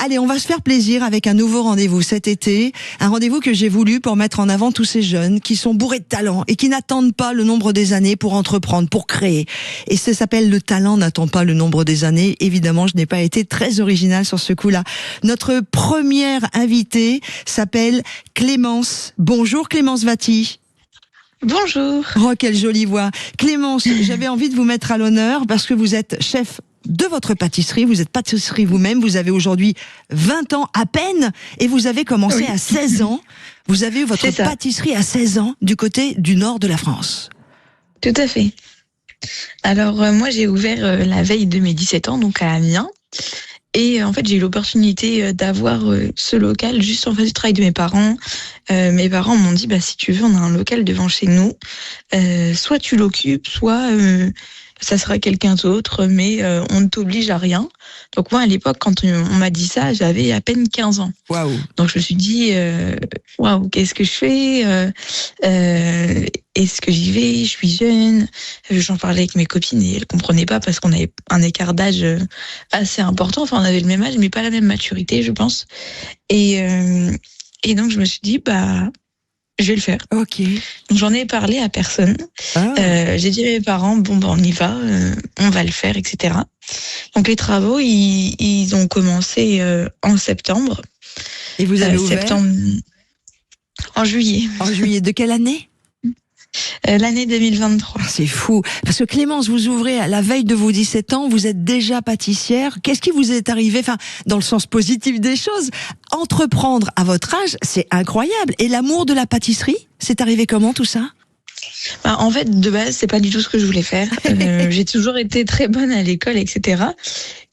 Allez, on va se faire plaisir avec un nouveau rendez-vous cet été. Un rendez-vous que j'ai voulu pour mettre en avant tous ces jeunes qui sont bourrés de talent et qui n'attendent pas le nombre des années pour entreprendre, pour créer. Et ça s'appelle Le talent n'attend pas le nombre des années. Évidemment, je n'ai pas été très originale sur ce coup-là. Notre première invitée s'appelle Clémence. Bonjour Clémence Vati. Bonjour. Oh, quelle jolie voix. Clémence, j'avais envie de vous mettre à l'honneur parce que vous êtes chef de votre pâtisserie, vous êtes pâtisserie vous-même, vous avez aujourd'hui 20 ans à peine et vous avez commencé à 16 ans. Vous avez eu votre pâtisserie à 16 ans du côté du nord de la France. Tout à fait. Alors moi j'ai ouvert la veille de mes 17 ans, donc à Amiens. Et en fait, j'ai eu l'opportunité d'avoir ce local juste en face du travail de mes parents. Mes parents m'ont dit, si tu veux, on a un local devant chez nous. Soit tu l'occupes, soit ça sera quelqu'un d'autre, mais on ne t'oblige à rien. Donc moi, à l'époque, quand on m'a dit ça, j'avais à peine 15 ans. Waouh. Donc je me suis dit, waouh, qu'est-ce que je fais est-ce que j'y vais? Je suis jeune. J'en parlais avec mes copines et elles comprenaient pas parce qu'on avait un écart d'âge assez important. Enfin, on avait le même âge, mais pas la même maturité, je pense. Et donc, je me suis dit, je vais le faire. Ok. Donc, j'en ai parlé à personne. J'ai dit à mes parents, on y va, on va le faire, etc. Donc, les travaux, ils ont commencé en septembre. Et vous avez ouvert en juillet. En juillet de quelle année? L'année 2023. C'est fou. Parce que Clémence, vous ouvrez à la veille de vos 17 ans, vous êtes déjà pâtissière. Qu'est-ce qui vous est arrivé, dans le sens positif des choses? Entreprendre à votre âge, c'est incroyable. Et l'amour de la pâtisserie, c'est arrivé comment tout ça? En fait, de base, c'est pas du tout ce que je voulais faire. J'ai toujours été très bonne à l'école, etc.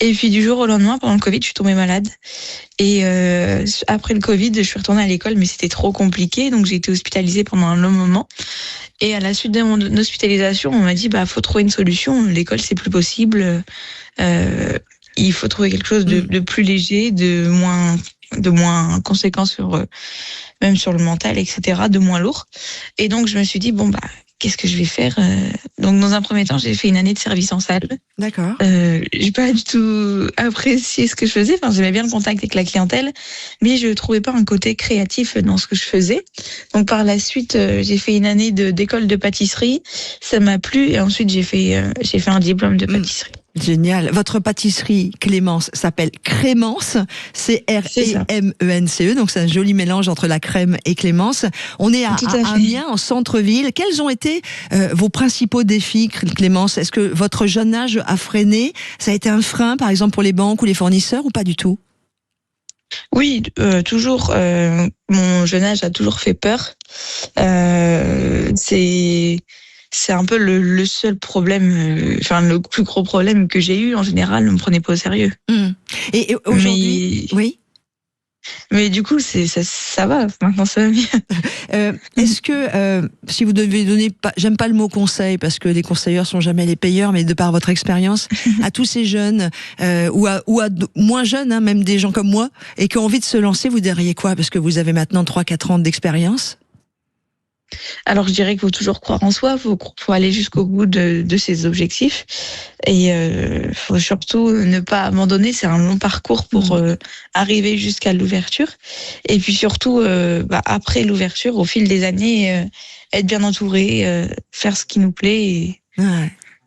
Et puis du jour au lendemain, pendant le Covid, je suis tombée malade. Et après le Covid, je suis retournée à l'école, mais c'était trop compliqué, donc j'ai été hospitalisée pendant un long moment. Et à la suite de mon hospitalisation, on m'a dit faut trouver une solution. L'école, c'est plus possible. Il faut trouver quelque chose de plus léger, de moins conséquent même sur le mental, etc., de moins lourd. Et donc, je me suis dit, qu'est-ce que je vais faire? Donc, dans un premier temps, j'ai fait une année de service en salle. D'accord. J'ai pas du tout apprécié ce que je faisais. Enfin, j'aimais bien le contact avec la clientèle, mais je trouvais pas un côté créatif dans ce que je faisais. Donc, par la suite, j'ai fait une année d'école de pâtisserie. Ça m'a plu. Et ensuite, j'ai fait un diplôme de pâtisserie. Génial. Votre pâtisserie, Clémence, s'appelle Crémence. C-R-E-M-E-N-C-E. Donc, c'est un joli mélange entre la crème et Clémence. On est à Amiens, en centre-ville. Quels ont été vos principaux défis, Clémence? Est-ce que votre jeune âge a freiné? Ça a été un frein, par exemple, pour les banques ou les fournisseurs, ou pas du tout? Oui, toujours. Mon jeune âge a toujours fait peur. C'est un peu le seul problème, le plus gros problème que j'ai eu. En général, on me prenait pas au sérieux. Et aujourd'hui, oui. Mais du coup, ça va. Maintenant, ça va mieux. Est-ce que, si vous devez donner, j'aime pas le mot conseil parce que les conseilleurs sont jamais les payeurs, mais de par votre expérience, à tous ces jeunes ou à moins jeunes, même des gens comme moi, et qui ont envie de se lancer, vous diriez quoi? Parce que vous avez maintenant 3-4 ans d'expérience. Alors, je dirais qu'il faut toujours croire en soi, faut aller jusqu'au bout de ses objectifs et faut surtout ne pas abandonner. C'est un long parcours pour arriver jusqu'à l'ouverture. Et puis surtout, après l'ouverture, au fil des années, être bien entouré, faire ce qui nous plaît et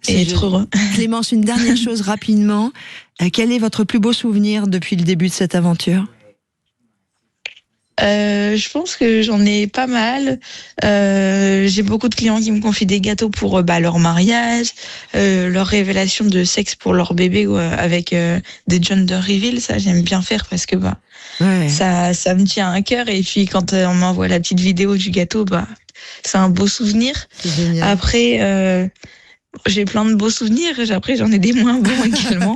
être heureux. Clémence, une dernière chose rapidement. Quel est votre plus beau souvenir depuis le début de cette aventure? Je pense que j'en ai pas mal. J'ai beaucoup de clients qui me confient des gâteaux pour leur mariage, leur révélation de sexe pour leur bébé avec des gender reveal. Ça, j'aime bien faire parce que ça me tient à cœur. Et puis quand on m'envoie la petite vidéo du gâteau, c'est un beau souvenir. Après, j'ai plein de beaux souvenirs. Après, j'en ai des moins bons également.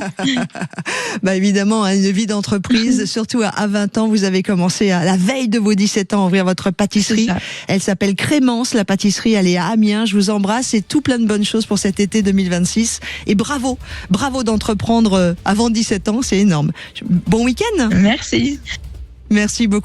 Évidemment, une vie d'entreprise, surtout à 20 ans, vous avez commencé à la veille de vos 17 ans à ouvrir votre pâtisserie. Elle s'appelle Crémence, la pâtisserie, elle est à Amiens. Je vous embrasse et tout plein de bonnes choses pour cet été 2026. Et bravo d'entreprendre avant 17 ans, c'est énorme. Bon week-end. Merci. Merci beaucoup.